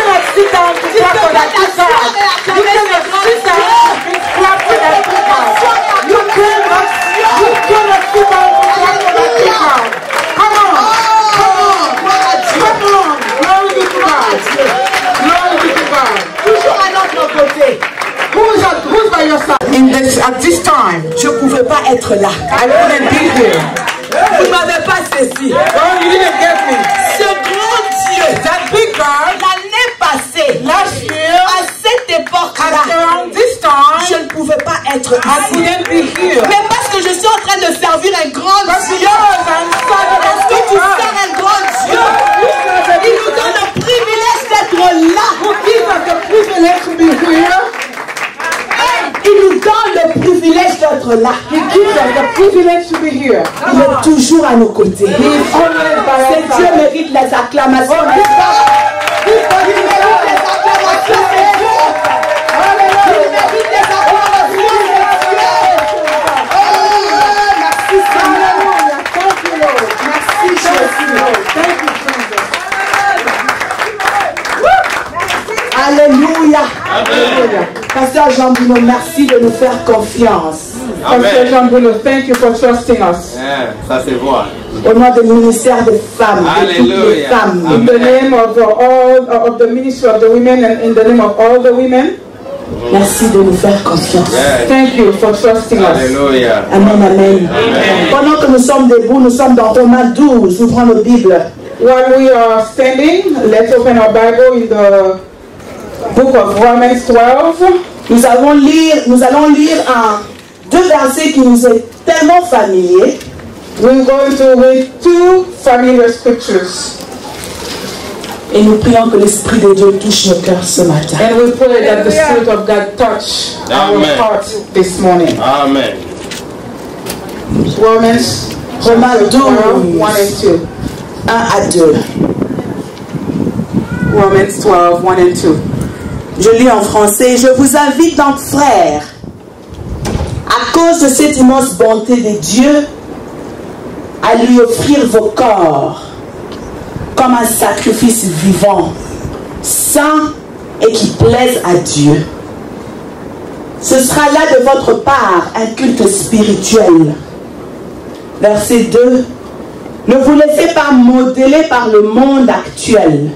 cannot sit down to clap for that teacher. You cannot sit down and clap for that teacher. You cannot sit down to clap for that teacher. Come on. Glory be to God. Glory be to God. Toujours à notre côté. Who's by your side? At this time, Je ne pouvais pas être là. I couldn't be here. Vous ne m'avez pas saisi. Oh, you didn't get me. Ce grand Dieu, That big God, l'année passée, last year, à cette époque-là, around this je time, ne pouvais pas être I ici. couldn't be here. Mais parce que je suis en train de servir un grand But Dieu. because I'm son of Parce a que big tu God, sers un grand Dieu. you Il nous donne le privilège d'être là. who gives us the privilege to be here. Il nous donne le privilège d'être là. He gives us the privilege to be here. Il est toujours à nos côtés. He is always by Ce our Dieu side. mérite les acclamations. Oh, n'est-ce pas? He mérite Les acclamations, c'est Dieu. Il mérite les acclamations, c'est Dieu. Oh, merci Seigneur. Hallelujah. Thank you, Lord. Merci Jésus. Thank you, Jesus. Alléluia. Hallelujah. Pasteur Jean Bruno, merci de nous faire confiance. Pastor Jean Bruno, thank you for trusting us. Ça se voit. Au nom du ministère des femmes, de toutes les Alléluia. femmes. In the name of all of the ministry of the women and in the name of all the women, Merci de nous faire confiance. Yes. thank you for trusting us. Alléluia. Amen, amen. Pendant que nous sommes debout, nous sommes dans Romains 12. Ouvrons nos Bibles. While we are standing, let's open our Bible in the book of Romans 12. Nous allons lire deux versets qui nous est tellement familiers. We're going to read two familiar scriptures. Et nous prions que l'Esprit de Dieu touche nos cœurs ce matin. And we pray that the Spirit of God touch our Amen. hearts this morning. Amen. Romans Romains 12, 1 and 2. 1 à 2. Romans 12, 1 and 2. Je lis en français. Je vous invite donc, frères, à cause de cette immense bonté de Dieu, à lui offrir vos corps comme un sacrifice vivant, saint et qui plaise à Dieu. Ce sera là de votre part un culte spirituel. Verset 2. Ne vous laissez pas modeler par le monde actuel,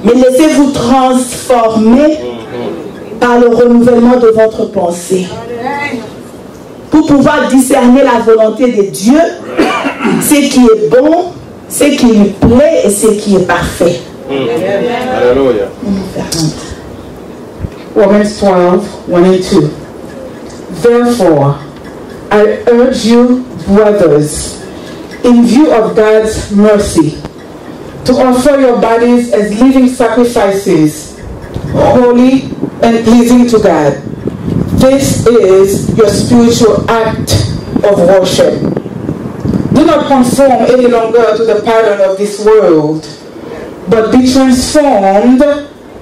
mais laissez-vous transformer par le renouvellement de votre pensée, pour pouvoir discerner la volonté de Dieu, ce qui est bon, ce qui lui plaît et ce qui est parfait. Alléluia. Romans 12, 1 and 2. Therefore, I urge you, brothers, in view of God's mercy, to offer your bodies as living sacrifices, holy and pleasing to God. This is your spiritual act of worship. Do not conform any longer to the pattern of this world, but be transformed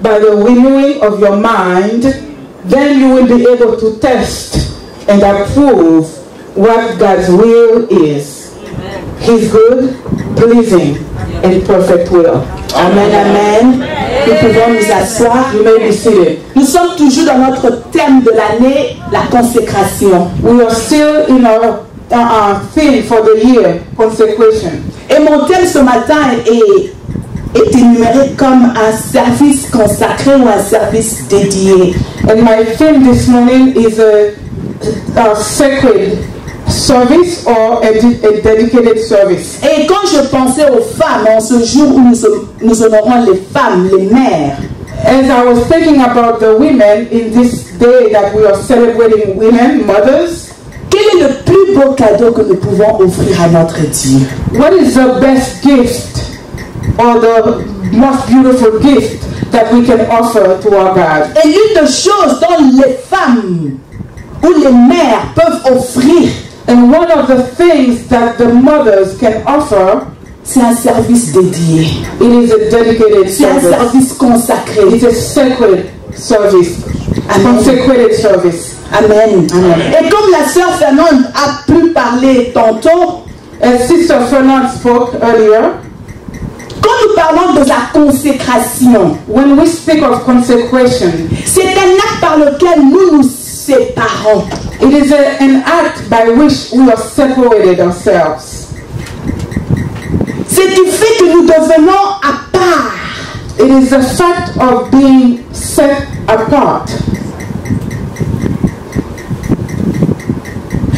by the renewing of your mind. Then you will be able to test and approve what God's will is. His good, pleasing, and perfect will. Amen, amen. Nous pouvons nous asseoir. You may be seated. Nous sommes toujours dans notre thème de l'année, la consécration. We are still in our theme for the year, consecration. Et mon thème ce matin est énuméré comme un service consacré ou un service dédié. And my theme this morning is a sacred service or a dedicated service. Et quand je pensais aux femmes, en ce jour où nous honorons les femmes, les mères, As I was thinking about the women in this day that we are celebrating women, mothers, quel est le plus beau cadeau que nous pouvons offrir à notre Dieu? what is the best gift or the most beautiful gift that we can offer to our God? Et l'une des choses dont les femmes ou les mères peuvent offrir, And one of the things that the mothers can offer, c'est un service dédié. it is a dedicated C'est un service. service consacré. It's a sacred service, a Amen. consecrated service. Amen. Et comme la sœur Fernande a pu parler tantôt, As Sister Fernand spoke earlier, Quand nous parlons de la consécration, when we speak of consecration, c'est un acte par lequel nous nous séparons. it is an act by which we are separated ourselves. C'est du fait que nous devenons à part. It is the fact of being set apart.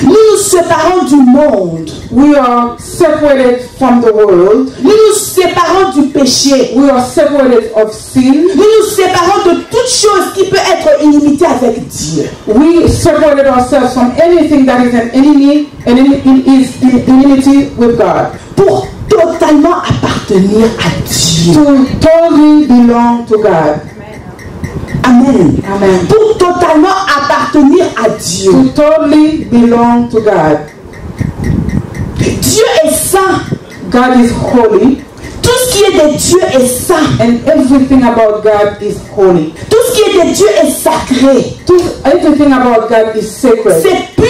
Nous nous séparons du monde. We are separated from the world. Nous nous séparons du péché. We are separated of sin. Nous nous séparons de toute chose qui peut être inimité avec Dieu. We separated ourselves from anything that is an enemy and is in enmity with God. Pour totalement appartenir à Dieu. To totally belong to God. Amen. Amen. Pour totalement appartenir à Dieu. To totally belong to God. Dieu est saint. God is holy. Tout ce qui est de Dieu est saint. And everything about God is holy. Tout ce qui est de Dieu est sacré. Everything about God is sacred. C'est pur.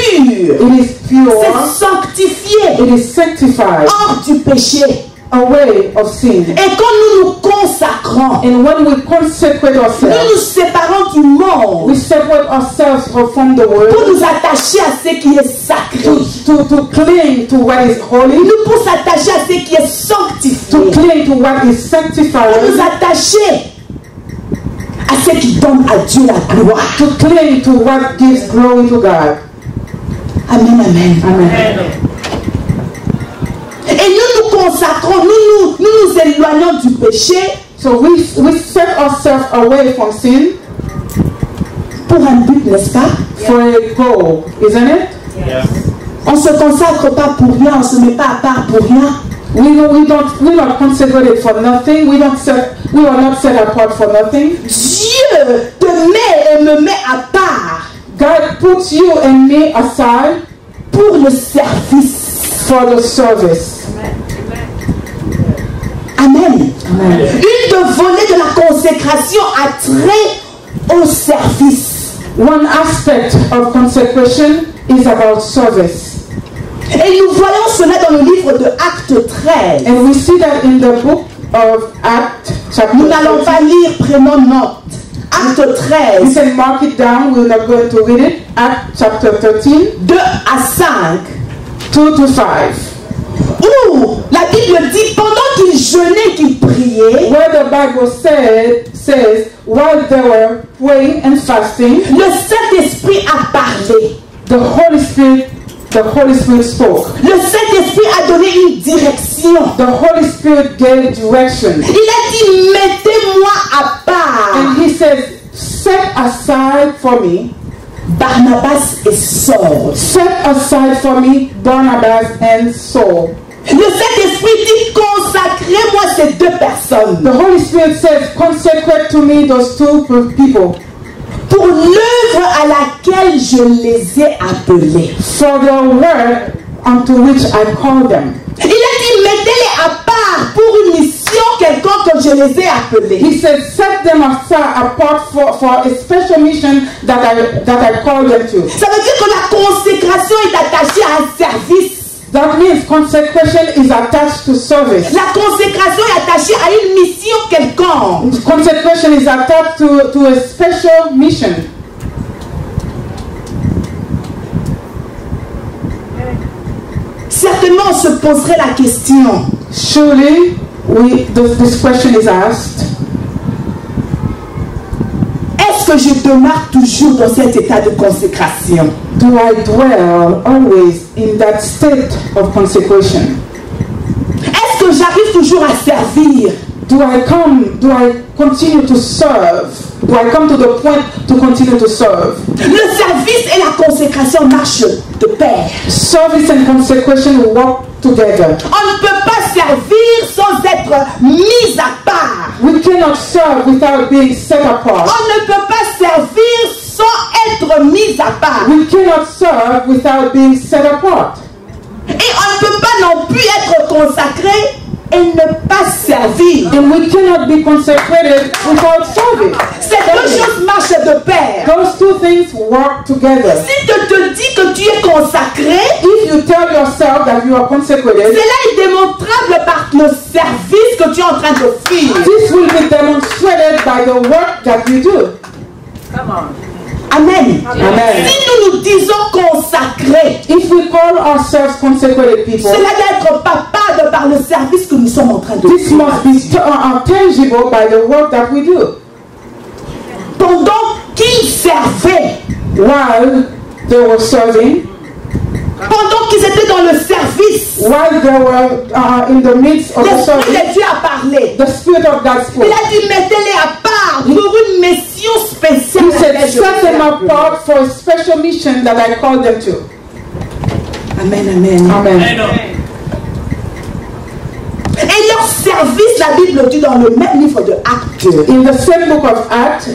It is pure. C'est sanctifié. It is sanctified. Hors du péché. Away of sin. Et quand nous nous consacrons, And when we consecrate nous ourselves, nous séparons du monde we separate ourselves from the world pour nous attacher à ce qui est sacré. to cling to what is holy, Nous pour s'attacher à ce qui est sanctifié. to cling to what is Pour nous sanctified, attacher à ce qui donne à Dieu la gloire. to cling to what gives glory to God. Amen, amen. Amen. Et nous nous consacrons, nous nous éloignons du péché So we set ourselves away from sin pour un but, n'est-ce pas? for a goal, isn't it? On ne se consacre pas pour rien, on ne se met pas à part pour rien. We're not consecrated for nothing. We are not set apart for nothing. Dieu te met et me met à part God puts you and me aside pour le service. for the service. Amen. Amen. Une de volets de la consécration a trait au service. One aspect of consecration is about service. Et nous voyons cela dans le livre de Actes 13. And we see that in the book of Acts, chapter Nous n'allons 13. pas lire, prenons note. Acte You 13, can mark it down. We're not going to read it. Acts chapter 13, 2 à 5. 2 to 5. Où la Bible dit, pendant qu'ils jeûnaient, qu'ils priaient, Where the Bible says, while they were praying and fasting, le Saint-Esprit a parlé. the Holy Spirit spoke. Le Saint-Esprit a donné une direction. The Holy Spirit gave direction. Il a dit, mettez-moi à part And he says, set aside for me, Barnabas et Saul. set aside for me Barnabas and Saul. Le Saint-Esprit dit, consacrez-moi ces deux personnes The Holy Spirit says, consecrate to me those two people pour l'œuvre à laquelle je les ai appelés. for the work unto which I call them. Il a dit, mettez-les à part pour une mission quelconque que je les ai appelés. He said, set them apart for a special mission that I call them to. Ça veut dire que la consécration est attachée à un service. That means consecration is attached to service. La consécration est attachée à une mission quelconque. Consecration is attached to a special mission. Certainement, on se poserait la question. Surely, this question is asked. Est-ce que je demeure toujours dans cet état de consécration? Do I dwell always in that state of consecration? Est-ce que j'arrive toujours à servir? Do I continue to serve? Do I come to the point to continue to serve? Le service et la consécration marchent de pair. Service and consecration walk together. On ne peut pas servir sans être mis à part. We cannot serve without being set apart. On ne peut pas servir sans être mis à part. We cannot serve without being set apart. Et on ne peut pas non plus être consacré et ne pas servir. And we cannot be consecrated without serving. Ces deux choses marchent de pair. Those two things work together. Si tu te dis que tu es consacré, If you tell yourself that you are consecrated, cela est démontrable par le service que tu es en train d'offrir. this will be demonstrated by the work that you do. Amen. Amen. Si nous nous disons consacrés, If we call ourselves consecrated people, cela doit être palpable par le service que nous sommes en train de this faire. must be tangible by the work that we do. Pendant qu'ils servaient, While they were serving, pendant qu'ils étaient dans le service, while they were in the midst of the l'Esprit service, de Dieu a parlé. the Spirit of God Il spoke. a dit mettez-les à part pour une mission spéciale. He said, à set them laquelle je apart for a special mission that I called them to. Amen, amen. Amen. Et leur service, la Bible dit dans le même livre de Actes, In the same book of Acts,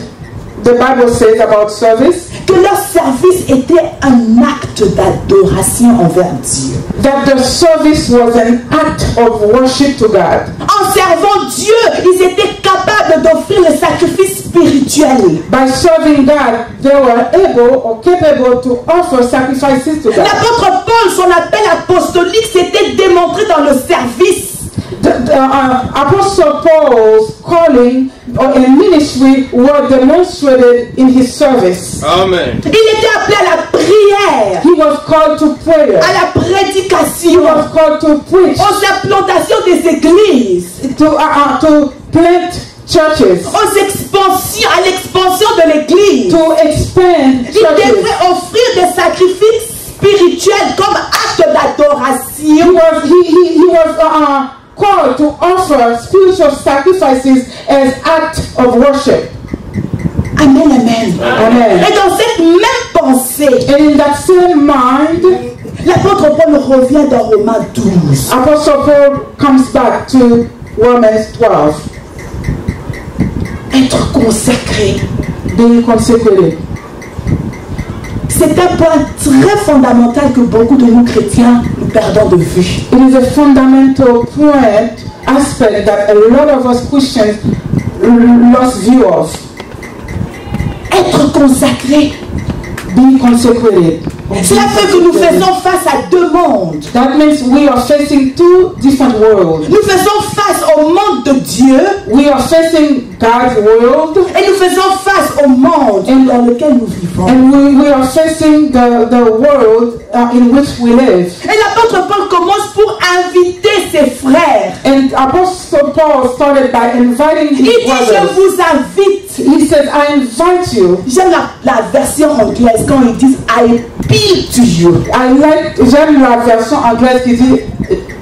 the Bible says about service que leur service était un acte d'adoration envers Dieu. that the service was an act of worship to God. En servant Dieu, ils étaient capables d'offrir le sacrifice spirituel. By serving God, they were able or capable to offer sacrifices to God. L'apôtre Paul, son appel apostolique, s'était démontré dans le service. The Apostle Paul's calling and ministry were demonstrated in his service. Amen. Il était appelé à la prière, He was called to prayer. à la He prédication, was called to preach, aux implantations des églises, to plant churches, aux expansions, à l'expansion de l'église. to expand Il churches. devrait offrir des sacrifices spirituels comme acte He d'adoration. was called to offer spiritual sacrifices as act of worship. Amen, amen. Amen. Et dans cette même pensée, And in that same mind, l'apôtre Paul revient dans Romains 12. Apostle Paul comes back to Romans 12. Être consacré, Being consecrated. c'est un point très fondamental que beaucoup de nous chrétiens nous perdons de vue. It is a fundamental point, aspect that a lot of us Christians lost view of. Être consacré, Being consecrated. cela fait que nous faisons face à deux mondes. That means we are facing two different worlds. Nous faisons face au monde de Dieu We are facing God's world, et nous faisons face au monde dans lequel nous vivons. and we are facing the world in which we live. Et l'apôtre Paul commence pour inviter ses frères. And Apostle Paul started by inviting Il his dit, je brothers. vous invite. He says, I invite you. J'aime la version anglaise quand ils disent I appeal to you. J'aime la version anglaise qui dit,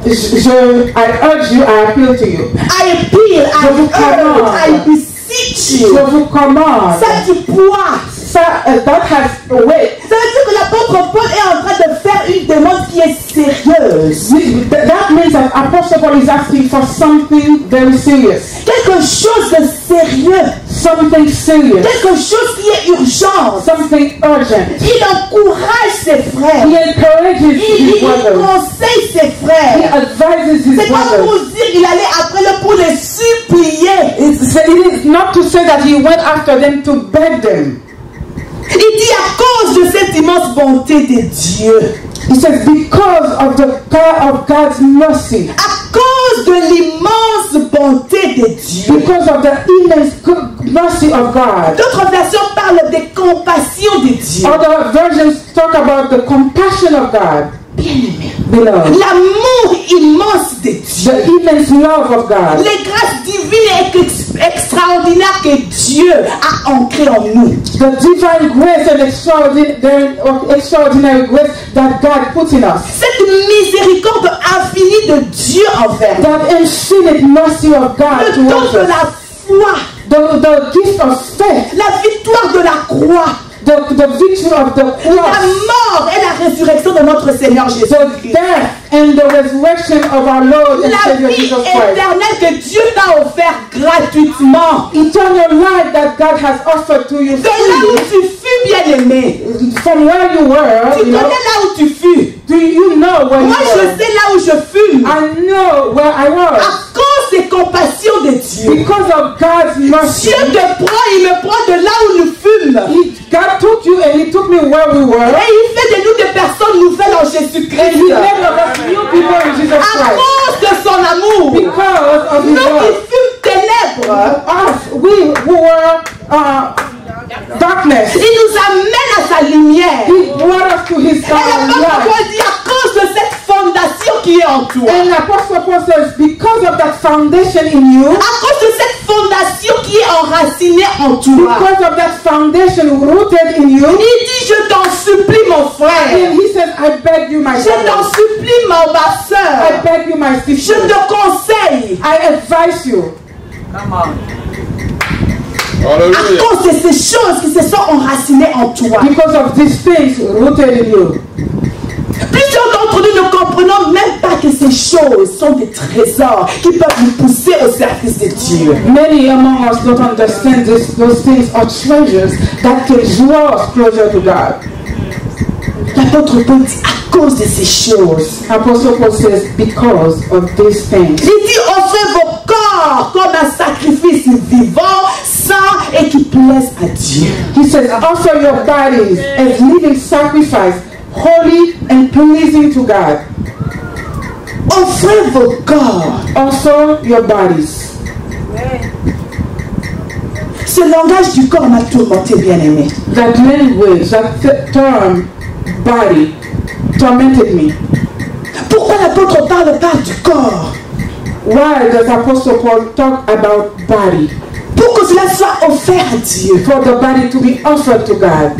I urge you, I appeal to you. I appeal, I vous commande. urge, I beseech you. Je vous commande. Ça a du poids. That has weight. Ça veut dire que l'apôtre Paul est en train de faire une demande qui est sérieuse. That means that Apostle Paul is asking for something very serious. Quelque chose de sérieux. Something serious. Quelque chose qui est urgent. Something urgent. Il encourage ses frères. He encourages Il his brothers. conseille ses He frères. advises his C'est pas pour brothers. dire qu'il allait après eux pour les supplier. It is not to say that he went after them to beg them. Il dit à cause de cette immense bonté de Dieu, He says, because of the power of God's mercy, à cause de l'immense bonté de Dieu. because of the immense mercy of God. D'autres versions parlent des compassions de Dieu. Other versions talk about the compassion of God. Bien-aimé, Beloved, l'amour immense de Dieu, the immense love of God, les grâces divines et extraordinaires que Dieu a ancrées en nous. the divine grace and extraordinary grace that God put in us, Cette miséricorde infinie de Dieu envers nous. that infinite mercy of God Le don towards de us, la foi, the gift of faith, la victoire de la croix, the victory of the la cross, mort et la résurrection de notre Seigneur the Jésus-Christ. death and the resurrection of our Lord and La Savior vie Jesus Christ. éternelle que Dieu t'a offert gratuitement. Eternal life that God has offered to you De là où freely. tu fus, bien-aimé. From where you were, Tu connais là où tu fus. do you know where Moi, you je were? sais là où je fus. I know where I was. À cause des compassions de Dieu. Because of God's mercy, Dieu te prend, il me prend de là où nous fûmes. God took you and He took me where we were. Et il fait de nous des personnes nouvelles en And He Jésus-Christ. made of us new people in Jesus À Christ. cause de son amour. Because of His Nous qui love. fûmes ténèbres, Us, we who were darkness, il nous amène à sa lumière. He brought us to His Et l'apôtre light. Paul dit à cause de cette fondation qui est en toi. And Apostle Paul says, because of that foundation in you, À cause de cette fondation qui est enracinée en toi. because of that foundation rooted in you, Il dit, je t'en supplie mon frère. and he says, I beg you, my Je t'en brother. supplie ma I soeur. beg you, my Je sister. te conseille. I advise you. À Hallelujah. cause de ces choses qui se sont enracinées en toi. Because of these things rooted in you. Plusieurs d'entre nous ne comprenons même pas que ces choses sont des trésors qui peuvent nous pousser au service de Dieu. Many among us don't understand those things are treasures that can draw us closer to God. L'apôtre Paul dit à cause de ces choses. Apostle Paul says, because of these things. Il dit offrez vos corps comme un sacrifice vivant, saint et qui plaise à Dieu. He says, offer your bodies as living sacrifice, holy and pleasing to God. Offrez vos corps. Offer your bodies. Ce langage du corps m'a tourmenté, bien aimé. That language, that term, body, tormented me. Pourquoi l'apôtre parle pas du corps? Why does Apostle Paul talk about body? Pour que cela soit offert à Dieu. For the body to be offered to God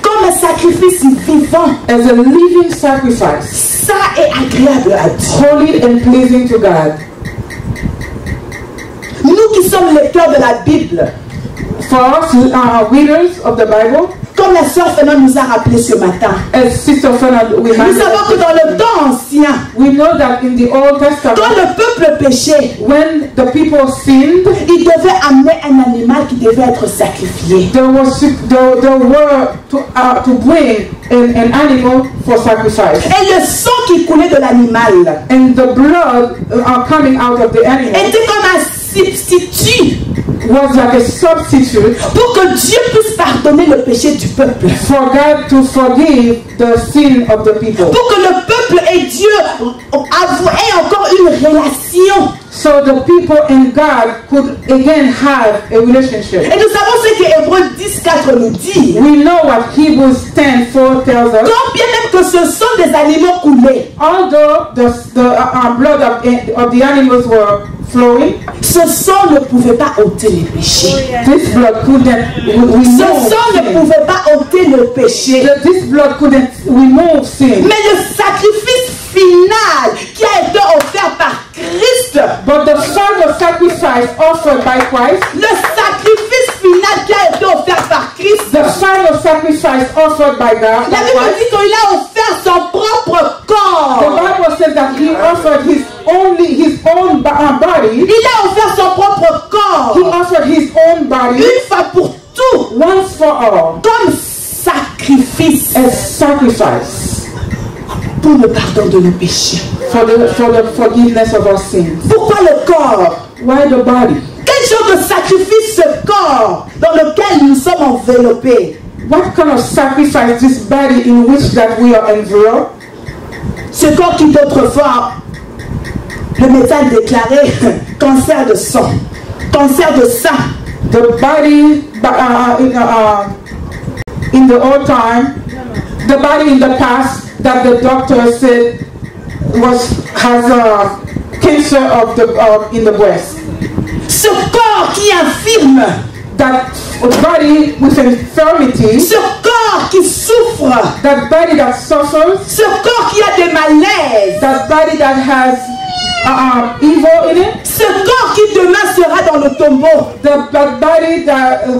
Comme un sacrifice vivant, as a living sacrifice, saint et agréable à Dieu. holy and pleasing to God. Nous qui sommes lecteurs de la Bible, For us, readers of the Bible, comme la sœur Fernand nous a rappelé ce matin, as Sister Fernand nous reminded savons que us, dans le temps ancien, we know that in the Old quand Testament, le peuple péchait, when the people sinned, il devait amener un animal qui devait être sacrifié. there were to bring an animal for sacrifice, Et le sang qui coulait de l'animal and the blood coming out of the animal était comme un substitut was like a substitute pour que Dieu puisse pardonner le péché du peuple. for God to forgive the sin of the people, Pour que le peuple et Dieu aient encore une relation. so the people and God could again have a relationship. Et nous savons ce que Hébreux 10:4 nous dit. We know what Hebrews 10:4 tells us. Quand bien même que ce sont des animaux coulés, Although the blood of the animals were flowing, ce sang ne pouvait pas ôter les péchés. this blood couldn't remove Ce sang ne sin. pouvait pas ôter le péché. This blood couldn't remove sin. Mais le sacrifice final qui a été offert par Christ, But the final sacrifice offered by Christ, le sacrifice final qui a été offert par Christ, the final sacrifice offered by God, la Bible dit qu'il a offert son propre the corps. Bible says that He offered His own body. Il a offert son propre corps He offered His own body une fois pour tout once for all comme sacrifice as sacrifice pour le pardon de nos péchés. for the forgiveness of our sins. Pourquoi le corps? Why the body? Quel genre de sacrifice ce corps dans lequel nous sommes enveloppés? What kind of sacrifice this body in which that we are enveloped? Ce corps qui d'autrefois, le médecin déclarait cancer de sang, cancer de sein. The body in the old time, the body in the past that the doctor said has a cancer in the breast. Ce corps qui infirme, That body with infirmity, ce corps qui souffre, that body that suffers, ce corps qui a des malaises, that body that has evil in it, ce corps qui demain sera dans le tombeau, that body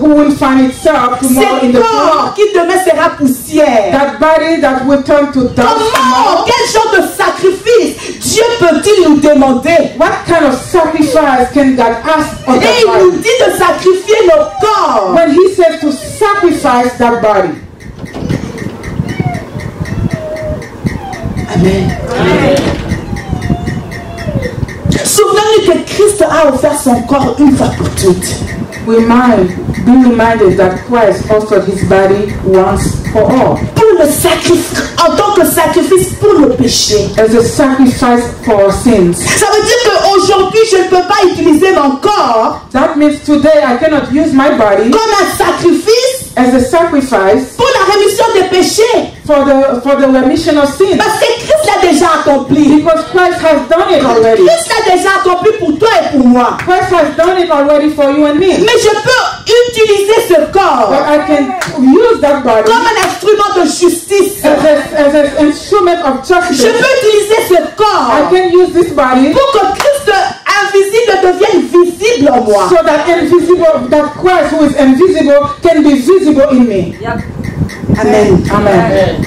who will find itself tomorrow in ce the corps tomb, qui demain sera poussière. that body that will turn to dust Comment, tomorrow. quel genre de sacrifice Dieu peut-il nous demander? What kind of sacrifice can God ask of Et that il nous body? dit de sacrifier nos corps. When He says to sacrifice that body. Amen. Souvenons-nous que Christ a offert son corps une fois pour toutes. We might be reminded that Christ offered his body once for all. Pour le sacrifice, en tant que sacrifice pour le péché. As a sacrifice for our sins. Ça veut dire qu'aujourd'hui, je ne peux pas utiliser mon corps. That means today I cannot use my body comme un sacrifice as a sacrifice pour la rémission des péchés. for the remission of sins. Parce que Christ l'a déjà accompli. Because Christ has done it already. Christ l'a déjà accompli pour toi et pour moi. Christ has done it already for you and me. Mais je peux utiliser ce corps But I can use that body comme un instrument de justice. as an instrument of Je justice. peux utiliser ce I corps can use this body pour que Christ invisible devienne visible en moi. so that Christ who is invisible can be visible in me. Amen. Amen.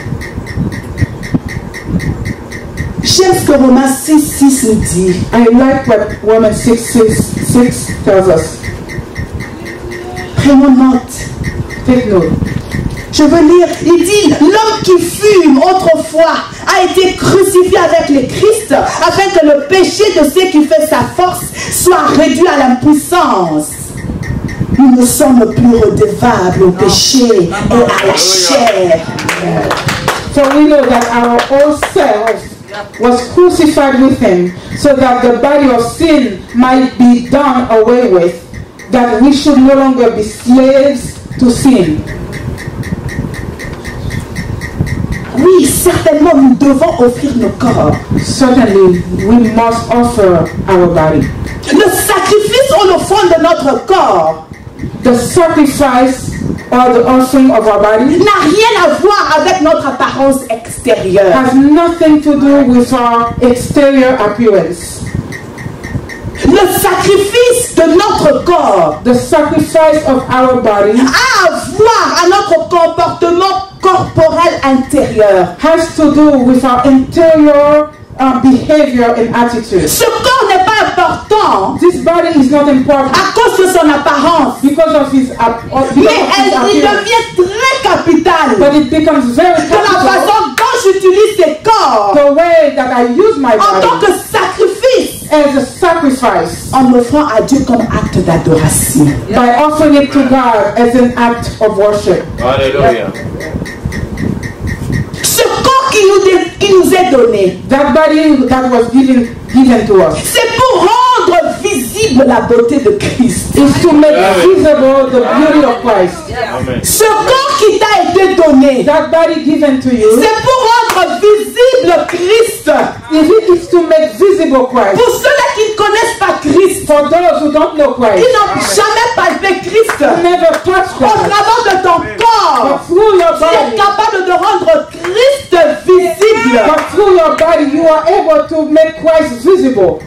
J'aime ce que Romains 6:6 nous dit. I like what Romans 6:6 tells us. Prenons note. Take note. Je veux lire. Il dit, l'homme qui fume autrefois a été crucifié avec le Christ afin que le péché de ce qui fait sa force soit réduit à l'impuissance. Nous ne sommes plus redevables au péché et à la chair. For we know that our old self was crucified with him, so that the body of sin might be done away with, that we should no longer be slaves to sin. Oui, certainement, nous devons offrir nos corps. Certainly, we must offer our body. Le sacrifice ou l'offrande de notre corps The sacrifice or the offering of our body n'a rien à voir avec notre apparence extérieure. has nothing to do with our exterior appearance. Le sacrifice de notre corps The sacrifice of our body a à voir à notre comportement corporel intérieur. has to do with our interior behavior and attitude. Ce corps n'est pas important This body is not important à cause de son apparence, because of his mais il appearance, devient très capital but it becomes very de la capital façon dont j'utilise ces corps the way that I use my en tant body que sacrifice, as a sacrifice en offrant à Dieu comme acte d'adoration. by offering it to God as an act of worship. Hallelujah. Ce corps qui nous est donné, That body that was given to us c'est pour rendre visible la beauté de Christ. is to make visible the beauty of Christ. Amen. Ce corps qui t'a été donné, That body given to you, c'est pour rendre visible Christ. it is to make visible Christ. Pour ceux-là qui ne connaissent pas Christ, For those who don't know qui Christ, n'ont jamais palpé Christ, never touch au Christ, travers de ton corps, but through your tu es body, capable de rendre Christ visible. but through your body, you are able to make Christ visible.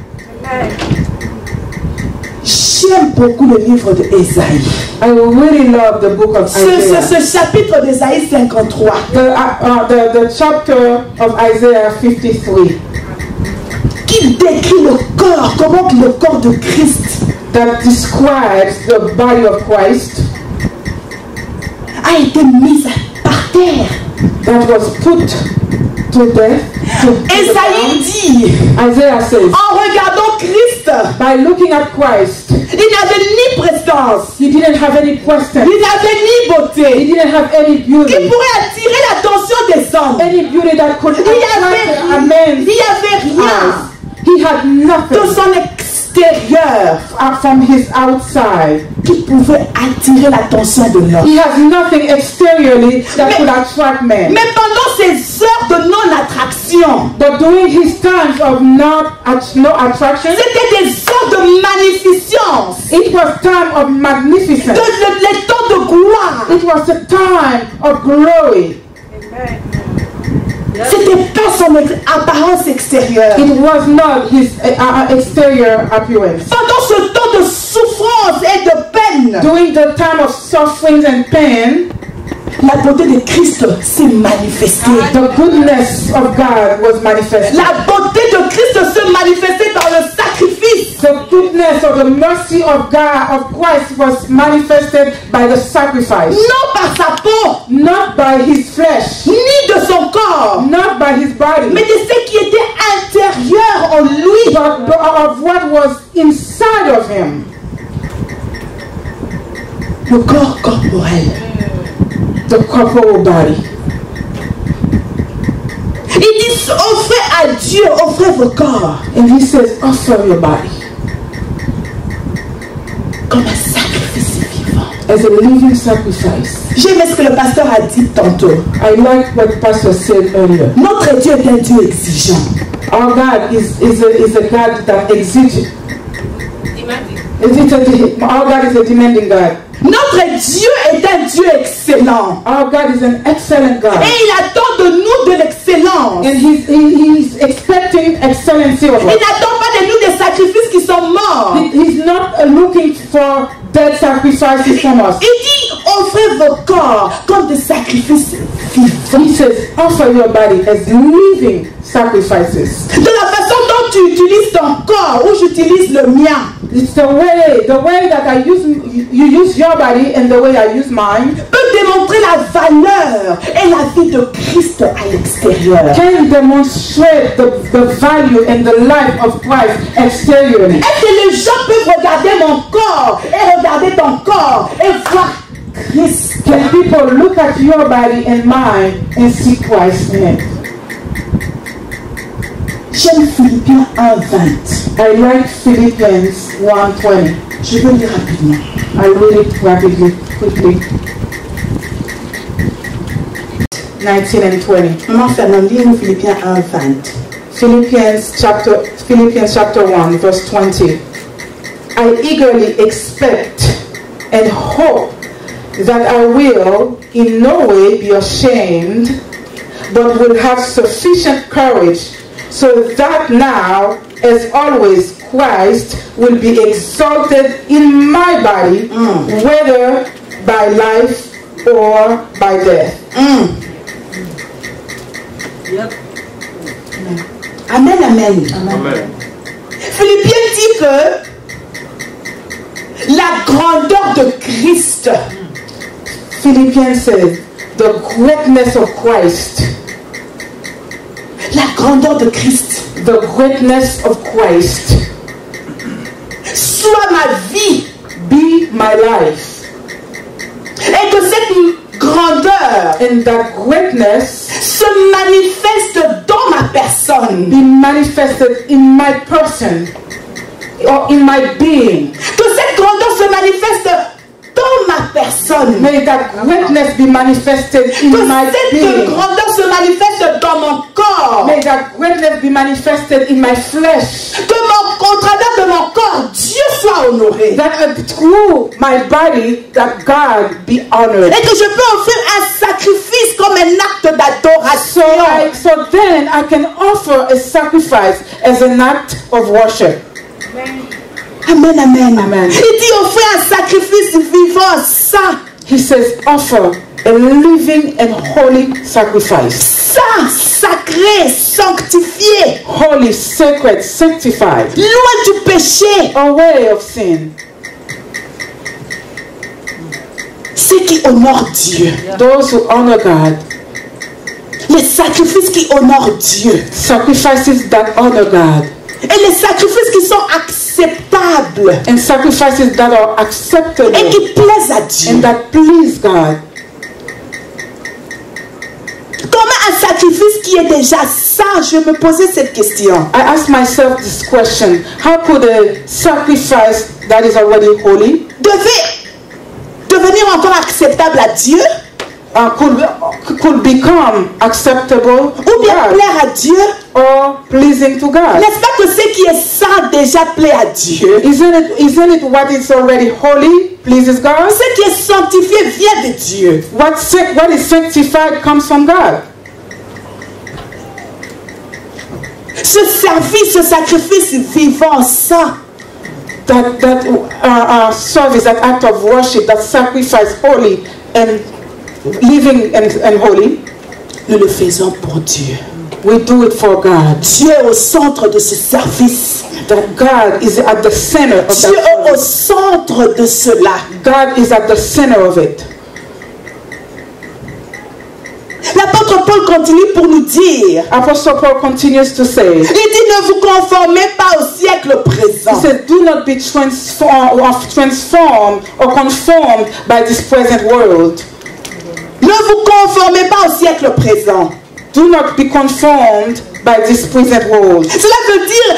J'aime beaucoup le livre de Ésaïe. I really love the book of Isaiah. Ce chapitre d'Ésaïe 53. The chapter of Isaiah 53 Qui décrit le corps, comment le corps de Christ that describes the body of Christ a été mis par terre. that was put to death. Ésaïe dit, Isaiah says, en regardant Christ, by looking at Christ, il n'avait ni prestance, he didn't have any question. il n'avait ni He beauté, didn't have any qui beauty. pourrait attirer l'attention des hommes. Any beauty that could Il n'y attract a avait man's rien eyes. He had de nothing son extérieur from his outside. qui pouvait attirer l'attention de l'homme. He has nothing exteriorly that could attract men. Mais pendant ces heures de non-attraction, But during his times of no attraction, c'était des heures de magnificence, it was time of magnificence. les temps de gloire. It was a time of glory. C'était pas son apparence extérieure. It was not his exterior appearance. Pendant ce temps de souffrance et de peine, During the time of sufferings and pain, la beauté de Christ s'est manifestée. the goodness of God was manifested. La beauté de Christ se manifestait dans le sacrifice sacrifice. The goodness or the mercy of God, of Christ, was manifested by the sacrifice. Non par sa peau, Not by his flesh, ni de son corps, not by his body, mais de ce qui était intérieur en lui. but of what was inside of him. Le corps corporel. The corporal body. Il dit, offrez à Dieu, offrez vos corps And he says, offer your body comme un sacrifice vivant. as a living sacrifice. J'aime ce que le pasteur a dit tantôt. I like what the pastor said earlier. Notre Dieu est un Dieu exigeant. Our God is a God that exiges. Our God is a demanding God. Notre Dieu est un Dieu excellent. Our God is an excellent God. Et il attend de nous de l'excellence. And he's expecting excellency of Il us. n'attend pas de nous des sacrifices qui sont morts. He's not looking for dead sacrifices from us. Il dit, offrez vos corps comme des sacrifices vivants. He says, offer your body as living sacrifices. De la façon dont tu utilises ton corps ou j'utilise le mien It's the way that you use your body and the way I use mine peut démontrer la valeur et la vie de Christ à l'extérieur. can demonstrate the value and the life of Christ exteriorly. Est-ce que les gens peuvent regarder mon corps et regarder ton corps et voir Christ? Can people look at your body and mine and see Christ in it? J'aime Philippiens 1:20. I like Philippians 1:20. Je vais lire rapidement. I read it rapidly, quickly. 19 and 20. Maman Fernand, lis-nous Philippiens 1:20. Philippians chapter 1, verse 20. I eagerly expect and hope that I will in no way be ashamed, but will have sufficient courage, so that now, as always, Christ will be exalted in my body, whether by life or by death. Amen, amen. Amen. Philippiens dit que la grandeur de Christ, Philippians says, the greatness of Christ, la grandeur de Christ, the greatness of Christ, soit ma vie, be my life, et que cette grandeur and that greatness se manifeste dans ma personne, be manifested in my person or in my being. que cette grandeur se manifeste dans ma personne, May that greatness be manifested in que my cette being. grandeur se manifeste dans mon corps, May that greatness be manifested in my flesh. que au travers de mon corps, Dieu soit honoré, That through my body, that God be honored. et que je peux offrir un sacrifice comme un acte d'adoration. So then I can offer a sacrifice as an act of worship. Amen, amen, Amen. Il dit offrir un sacrifice vivant, saint, He says, offer a living and holy sacrifice. saint, sacré, sanctifié, Holy, sacred, sanctified, loin du péché, away of sin. ce qui honore Dieu, Those who honor God, les sacrifices qui honorent Dieu, sacrifices that honor God, et les sacrifices qui sont acceptables and sacrifices that are acceptable et qui plaisent à Dieu. and that please God. Comment un sacrifice qui est déjà saint? Je me posais cette question. I ask myself this question: how could a sacrifice that is already holy Devait devenir encore acceptable à Dieu could become acceptable ou to bien God plaire à Dieu? or pleasing to God? N'est-ce pas que ce qui est saint déjà plaît à Dieu? Isn't it what is already holy pleases God? Ce qui est sanctifié vient de Dieu. What is sanctified comes from God. Ce service, ce sacrifice vivant, saint, That service, that act of worship, that sacrifice holy and living and holy, nous le faisons pour Dieu. We do it for God. Dieu est au centre de ce service. That God is at the center of Dieu that. est au centre de cela. God is at the center of it. L'apôtre Paul continue pour nous dire, Apostle Paul continues to say, il dit ne vous conformez pas au siècle présent. he said, do not be transformed or conformed by this present world. Ne vous conformez pas au siècle présent. Do not be conformed by this present world. Cela veut dire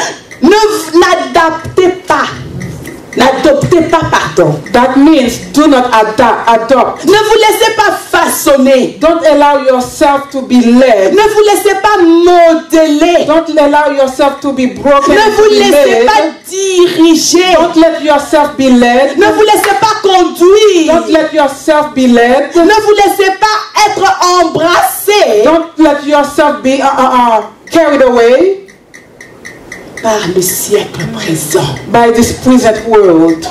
n'adoptez pas, pardon. That means do not adopt. Ne vous laissez pas façonner. Don't allow yourself to be led. Ne vous laissez pas modeler. Don't allow yourself to be broken. Ne vous laissez pas diriger. Don't let yourself be led. Ne vous laissez pas conduire. Don't let yourself be led. Ne vous laissez pas être embrassé Don't let yourself be carried away par le siècle présent. by this present world.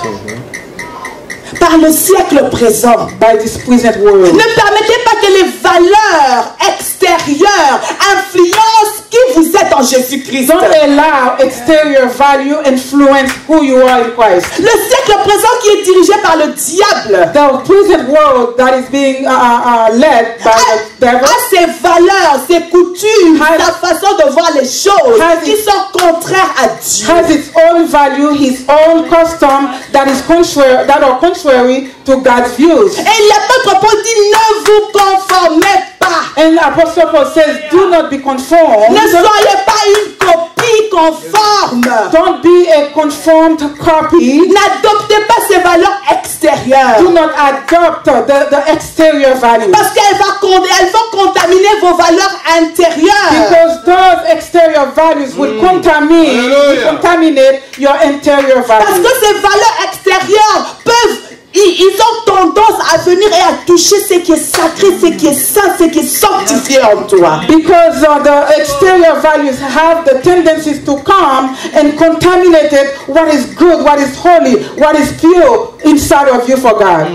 Par le siècle présent. By this present world. Ne permettez pas que les valeurs extérieures influencent qui vous êtes en Jésus-Christ. Don't allow exterior value influence who you are in Christ. Le siècle présent qui est dirigé par le diable The present world that is being led by the devil a ses valeurs, ses coutumes, sa façon de voir les choses qui sont contraires à Dieu. has its own value, his own custom that are contrary to God's views. Et l'apôtre Paul dit ne vous conformez pas. And Apostle Paul says, do not be conformed. Ne soyez pas une copie conforme. Don't be a conformed copy. N'adoptez pas ces valeurs extérieures. Do not adopt the exterior values. Parce qu'elles vont contaminer vos valeurs intérieures. Because those exterior values will contaminate your interior Parce values. que ces valeurs extérieures ils ont tendance à venir et à toucher ce qui est sacré, ce qui est saint, ce qui est sanctifié en toi. Because the exterior values have the tendencies to come and contaminate what is good, what is holy, what is pure inside of you for God.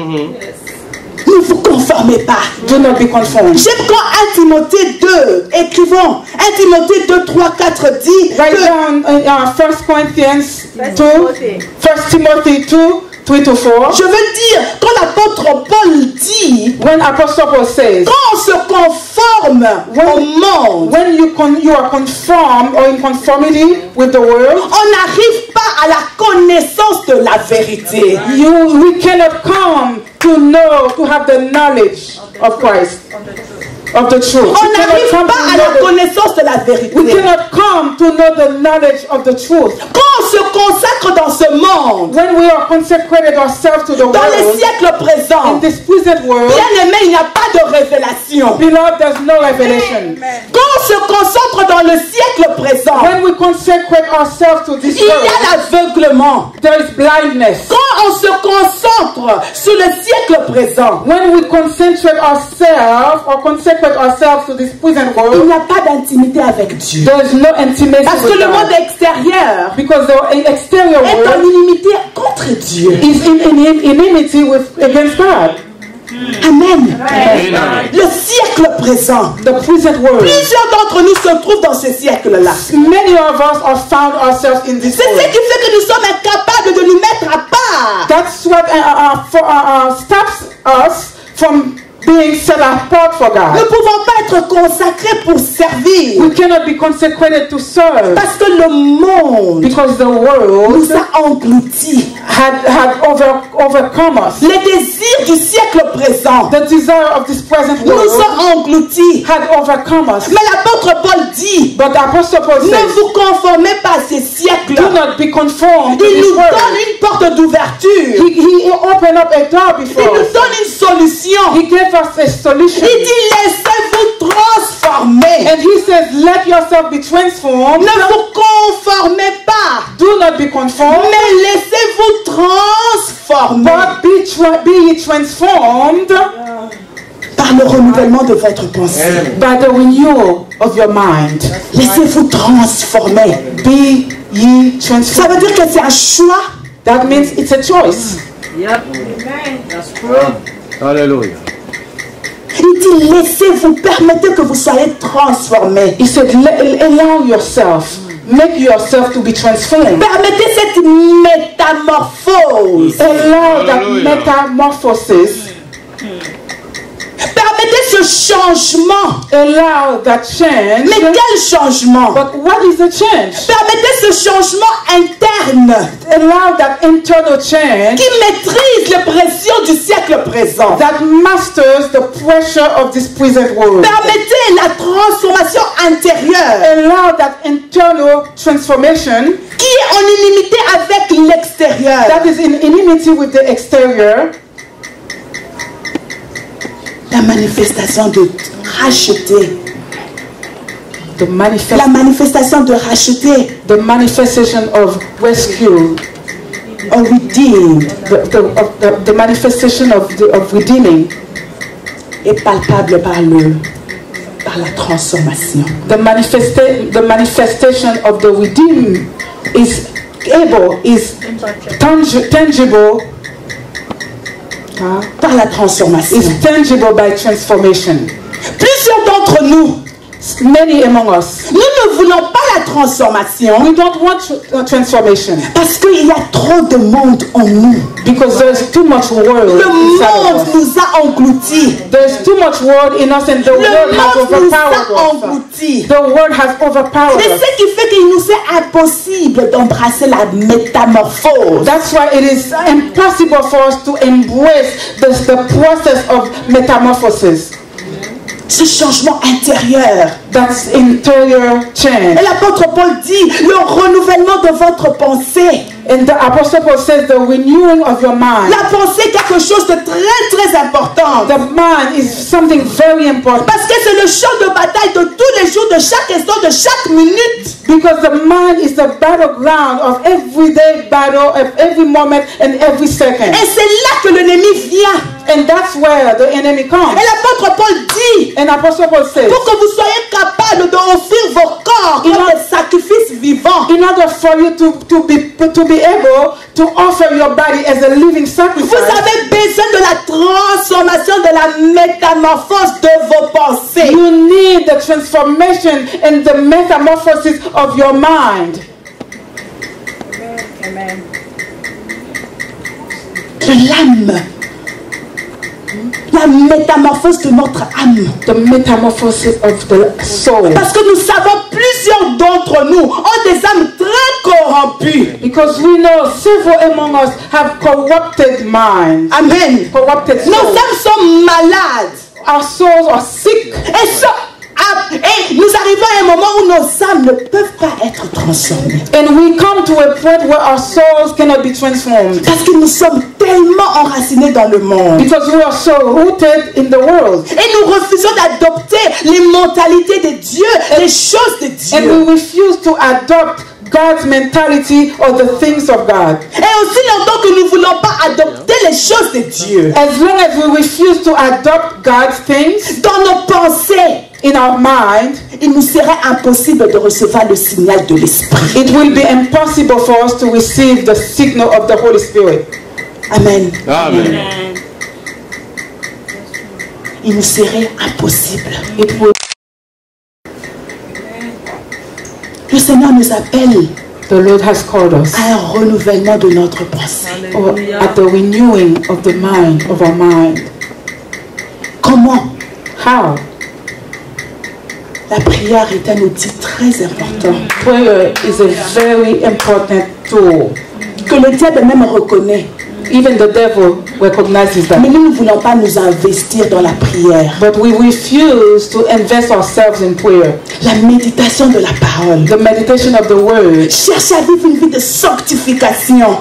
Ne vous conformez pas. Do not be conformed. J'aime quand 1 Timothée 2, écrivons 1 Timothée 2, 3, 4 dit Write que down 1 Corinthians 2, 1 Timothy 2, 3 to 4. je veux dire, quand l'apôtre Paul dit, When Apostle Paul says, quand on se conforme au monde, when you are conformed or in conformity with the world, on n'arrive pas à la connaissance de la vérité. we cannot come to have the knowledge of Christ, of the truth. On We cannot n'arrive come pas to à know la connaissance de la we vérité. cannot come to know the knowledge of the truth. Quand on se consacre dans ce monde, When we are consecrated ourselves to the dans les world, siècles in présents, this present world, bien aimé, il n'y a pas de révélation. beloved, there's no revelation. Quand on se concentre dans le siècle présent, When we consecrate ourselves to this il y world, a l'aveuglement. there is blindness. Quand on se concentre sur le siècle présent, When we concentrate ourselves or consecrate ourselves to this present il world, n'y a pas d'intimité avec Dieu. there is no intimacy Parce que with le God. monde extérieur Because the exterior est en world inimité contre Dieu. is in enmity against God. Amen. Amen. Le siècle présent. The present world. Plusieurs d'entre nous se trouvent dans ce siècle-là. Many of us are found ourselves in this C'est ce world. qui fait que nous sommes incapables de nous mettre à part. That's what stops us from being set apart for Nous ne God. pouvons pas être consacrés pour servir. We cannot be consecrated to serve Parce que le monde because the world nous a engloutis. had overcome us. Les désirs du siècle présent The desire of this present nous world ont engloutis. had overcome us. Mais l'apôtre Paul dit, But the Apostle Paul ne says, vous conformez pas à ces siècles. do not be conformed to Il this nous donne world. une porte d'ouverture. He opened up a door Il before nous us. donne une solution. He gave us a solution. Il dit, laissez-vous transformer. And he says, let yourself be transformed. Ne vous conformez pas, Do not be conformed, mais laissez-vous transformer but be ye transformed par le renouvellement de votre pensée. by the renewal of your mind. Laissez-vous transformer. Be ye Ça transformed. veut dire que c'est un choix. That means it's a choice. Hallelujah. Il dit, laissez-vous, permettez que vous soyez transformés. He said, allow yourself, make yourself to be transformed. Permettez cette métamorphose. Allow that Hallelujah. metamorphosis. Permettez ce changement. Allow that change. Mais quel changement? But what is the change? Permettez ce changement interne Allow that internal change qui maîtrise les pressions du siècle présent. that masters the pressure of this present world. Permettez la transformation intérieure Allow that internal transformation qui est en inimité avec l'extérieur. that is in enmity with the exterior. La manifestation de racheter. The La manifestation de racheter. the manifestation of rescue, Or redeemed. the manifestation of redeeming, Est palpable par la transformation. the manifestation of the redeemed is tangible. Par la transformation. Is tangible by transformation. Plusieurs d'entre nous, Many among us, nous ne voulons pas la transformation we don't want transformation parce qu'il y a trop de monde en nous. because there's too much world Le inside monde of us. nous a engloutis. There's too much world in us, and the Le world has monde nous a overpowered us. engloutis. The world has overpowered Et us. ce qui fait qu'il nous est impossible d'embrasser la métamorphose. That's why it is impossible for us to embrace the process of metamorphosis. Ce changement intérieur. That's interior change. Et l'apôtre Paul dit, le renouvellement de votre pensée. And the Apostle Paul says the renewing of your mind. La pensée est quelque chose de très très important. The mind is something very important Parce que c'est le champ de bataille de tous les jours, de chaque instant, de chaque minute. because the mind is the battleground of everyday battle, of every moment and every second. Et c'est là que l'ennemi vient. And that's where the enemy comes. Et l'apôtre Paul dit, And Apostle Paul says, pour que vous soyez capable d'offrir vos corps comme des sacrifices vivants. in order for you to be able to offer your body as a living sacrifice, Vous avez besoin de la transformation, de la métamorphose de vos pensées. you need the transformation and the metamorphosis of your mind. De l'âme. La métamorphose de notre âme. The metamorphosis of the soul. Parce que nous savons plusieurs d'entre nous ont des âmes très corrompues. Because we know several among us have corrupted minds. Amen. Corrupted Nos souls. âmes sont malades. Our souls are sick. Et nous arrivons à un moment où nos âmes ne peuvent pas être transformées. And we come to a point where our souls cannot be transformed. Parce que nous sommes tellement enracinés dans le monde. Because we are so rooted in the world. Et nous refusons d'adopter les mentalités de Dieu, les choses de And Dieu. we refuse to adopt God's mentality or the things of God. Et aussi longtemps que nous ne voulons pas adopter les choses de Dieu. As long as we refuse to adopt God's things Dans nos pensées, in our mind, il nous serait impossible de recevoir le signal de l'Esprit. it will be impossible for us to receive the signal of the Holy Spirit. Amen. Amen. Il nous serait impossible. It will. Le Seigneur nous appelle The Lord has called us à un renouvellement de notre pensée. or at the renewing of the mind, of our mind. Comment? How? La prière est un outil très important Prayer is a very important tool. que le diable même reconnaît. Even the devil recognizes that. Mais nous ne voulons pas nous investir dans la prière. But we refuse to invest ourselves in prayer. La méditation de la parole. The meditation of the word. Cherche à vivre une vie de sanctification.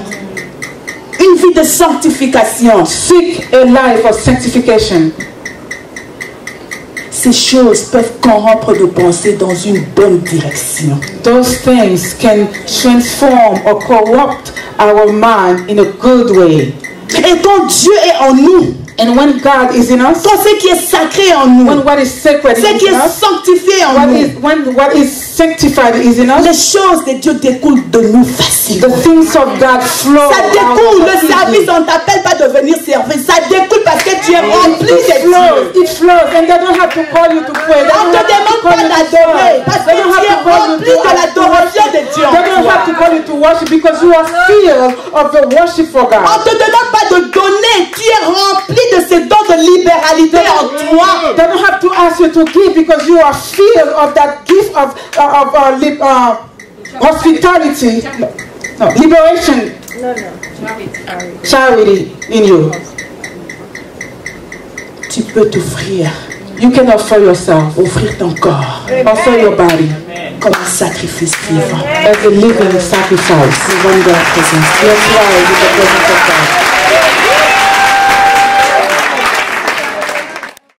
Une vie de sanctification. Seek a life of sanctification. Ces choses peuvent corrompre nos pensées dans une bonne direction. Those things can transform or corrupt our mind in a good way. Et quand Dieu est en nous, And when God is in us, quand ce qui est sacré en nous, when what is sacred ce qui is in est us, sanctifié en nous, when what is sanctified is in les us, choses de Dieu découlent de nous facilement. the things of God flow. Ça découle, out le easily. service, on ne t'appelle pas de venir servir. Ça découle parce que tu tu es rempli de Dieu. It flows, and they don't have to call you to pray. They On don't ne te have to demande call pas you to d'adorer serve. parce que They don't tu have es to call you rempli de l'adoration de Dieu en They don't have to toi. call you to worship because you are filled of the worship for On God. ne te demande pas de donner, tu es rempli de ce don de libéralité en toi. They don't have to ask you to give because you are filled of that gift of hospitality, no, liberation, charity in you. Tu peux t'offrir, You can offer yourself, offrir ton corps offer your body comme un sacrifice vivant. as a living sacrifice. Devant de la présence. Let's rise in the presence of God.